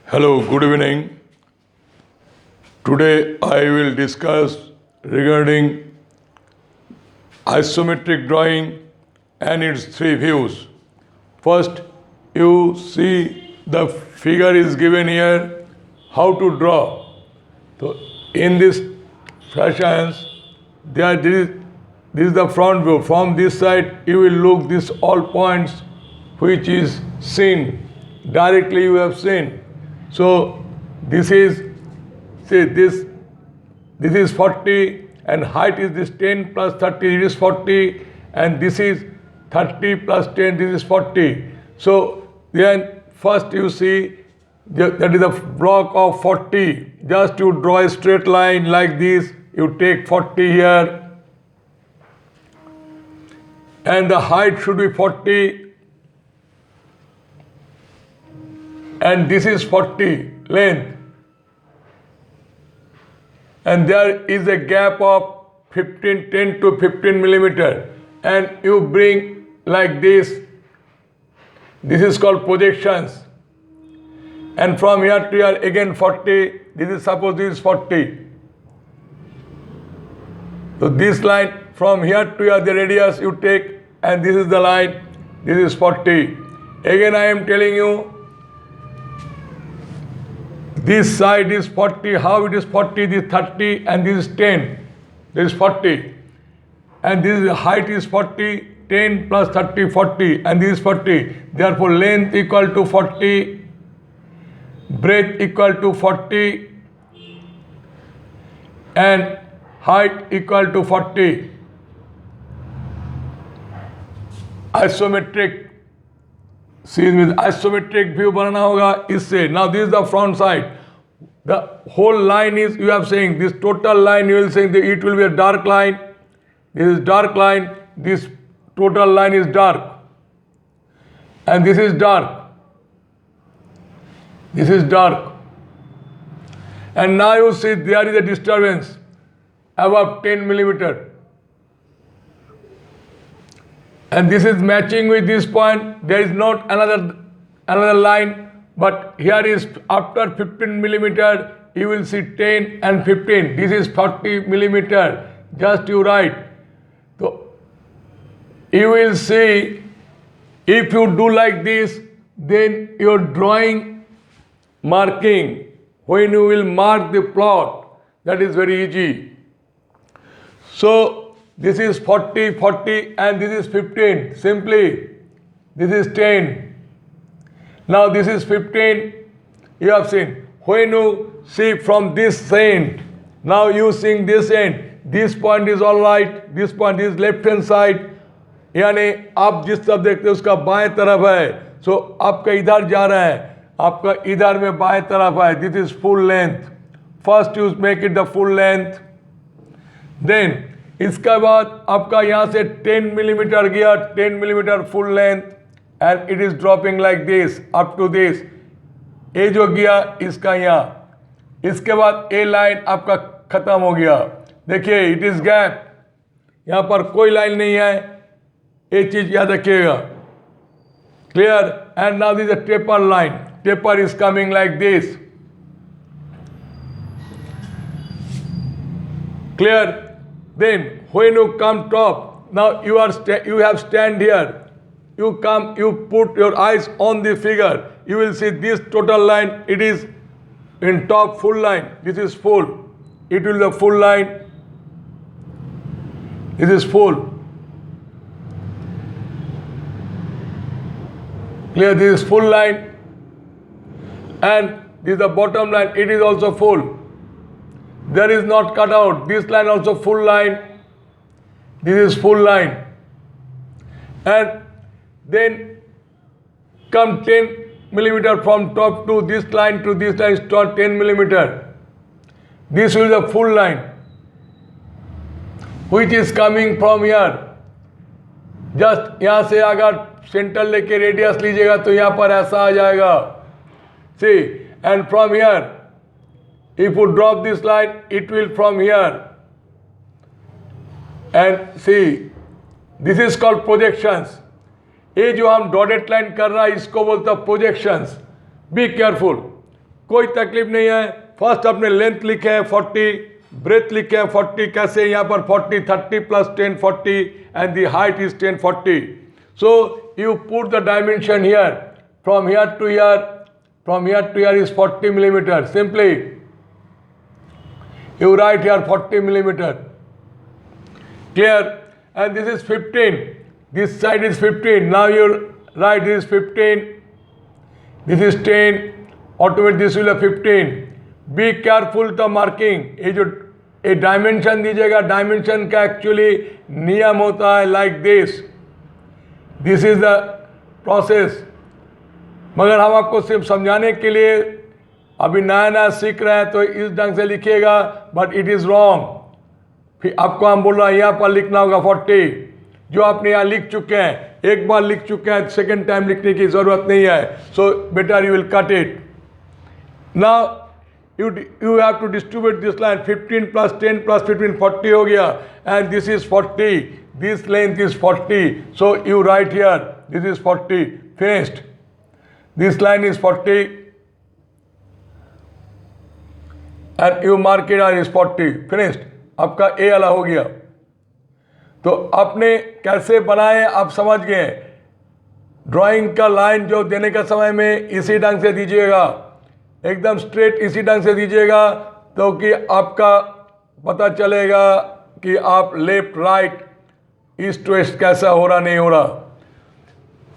Hello, good evening. Today I will discuss regarding isometric drawing and its three views. First, you see the figure is given here, how to draw. So, in this fashion, this is the front view. From this side, you will look this all points which is seen. Directly you have seen. So, this is, say this is 40 and height is this 10 plus 30, it is 40, and this is 30 plus 10, this is 40. So, then first you see that is a block of 40. Just you draw a straight line like this, you take 40 here, and the height should be 40, and this is 40 length, and there is a gap of 10 to 15 millimeter, and you bring like this. This is called projections, and from here to here again 40. This is, suppose this is 40. So this line from here to here, the radius you take, and this is the line, this is 40. Again I am telling you, this side is 40. How it is 40? This is 30 and this is 10. This is 40. And this is, height is 40, 10 plus 30, 40, and this is 40. Therefore, length equal to 40, breadth equal to 40, and height equal to 40. Isometric, see, with isometric view बनाना होगा इससे. Now this is the front side. The whole line is, you have saying, this total line you will saying that it will be a dark line. This is dark line. This total line is dark, and this is dark. This is dark. And now you see there is a disturbance above 10 millimeter. And this is matching with this point. There is not another line, but here is after 15 millimeter, you will see 10 and 15. This is 40 millimeter. Just you write. So you will see, if you do like this, then your drawing marking, when you will mark the plot, that is very easy. So this is 40, 40, and this is 15. Simply, this is 10. Now this is 15. You have seen. When you see from this end, now you seeing this end. This point is all right. This point is left hand side. यानी आप जिस तरफ देखते हो उसका बाएं तरफ है. So आपका इधर जा रहा है. आपका इधर में बाएं तरफ है. This is full length. First you make it the full length. Then इसका बाद आपका यहाँ से 10 millimeter गया, 10 millimeter full length, and it is dropping like this up to this. ये जो गया इसका यहाँ, इसके बाद ए लाइन आपका खत्म हो गया. देखिए इट इज गैप, यहाँ पर कोई लाइन नहीं है. ये चीज याद रखिएगा. Clear. And now this a taper line. Taper is coming like this. Clear. Then when you come top, now you have stand here. You come, you put your eyes on the figure. You will see this total line. It is in top full line. This is full. It will be the full line. This is full. Clear. This is full line, and this is the bottom line. It is also full. There is not cut out. This line also full line. This is full line. And then come 10 millimeter from top to this line to this line is 10 millimeter. This is the full line, which is coming from here. Just यहाँ से अगर centre लेके radius लीजिएगा तो यहाँ पर ऐसा आ जाएगा. See, and from here, if you drop this line, it will from here. And see, this is called projections. ये जो हम डॉटेड लाइन कर रहा है इसको बोलते हैं प्रोजेक्शंस. Be careful. कोई तकलीफ नहीं है। फर्स्ट अपने लेंथ लिखे हैं 40, ब्रेथ लिखे हैं 40, कैसे यहाँ पर 40, 30 plus 10 40 and the height is 10 40. So you put the dimension here, from here to here is 40 millimeter. Simply you write here 40 millimeter. Clear? And this is 15. This side is 15. Now you write this is 15. This is 10. Automatically this will be 15. Be careful the marking. ये जो ये dimension दीजिएगा, dimension का actually नियम होता है like this is the process. मगर हम आपको सिर्फ समझाने के लिए अभी नया नया सीख रहे हैं तो इस ढंग से लिखिएगा, बट इट इज़ रॉन्ग। फिर आपको हम बोल रहे हैं यहाँ पर लिखना होगा 40, जो आपने यहाँ लिख चुके हैं, एक बार लिख चुके हैं, सेकेंड टाइम लिखने की ज़रूरत नहीं है। So better you will cut it. Now you have to distribute this line 15 plus 10 plus 15 40 हो गया, and this is 40, this length is 40, so you write here this is 40, finished. This line is 40 and you mark it as 40, finished. आपका A वाला हो गया। तो आपने कैसे बनाए आप समझ गए। ड्राइंग का लाइन जो देने का समय में इसी ढंग से दीजिएगा, एकदम स्ट्रेट इसी ढंग से दीजिएगा, तो कि आपका पता चलेगा कि आप लेफ्ट राइट ईस्ट वेस्ट कैसा हो रहा नहीं हो रहा।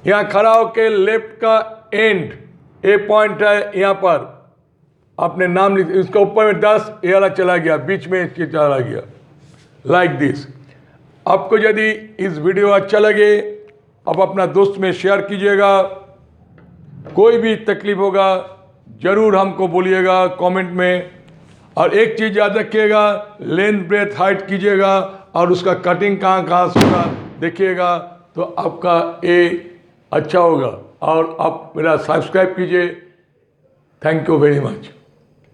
यहाँ खड़ा होकर लेफ्ट का एंड ए पॉइंट है, यहाँ पर आपने नाम लिख, इसके ऊपर में 10 ये वाला चला गया, बीच में इसके चला गया लाइक दिस। आपको यदि इस वीडियो अच्छा लगे आप अपना दोस्त में शेयर कीजिएगा। कोई भी तकलीफ होगा ज़रूर हमको बोलिएगा कमेंट में। और एक चीज़ याद रखिएगा, लेंथ ब्रेथ हाइट कीजिएगा और उसका कटिंग कहाँ कहाँ से होगा देखिएगा, तो आपका ए अच्छा होगा। और आप मेरा सब्सक्राइब कीजिए। Thank you very much.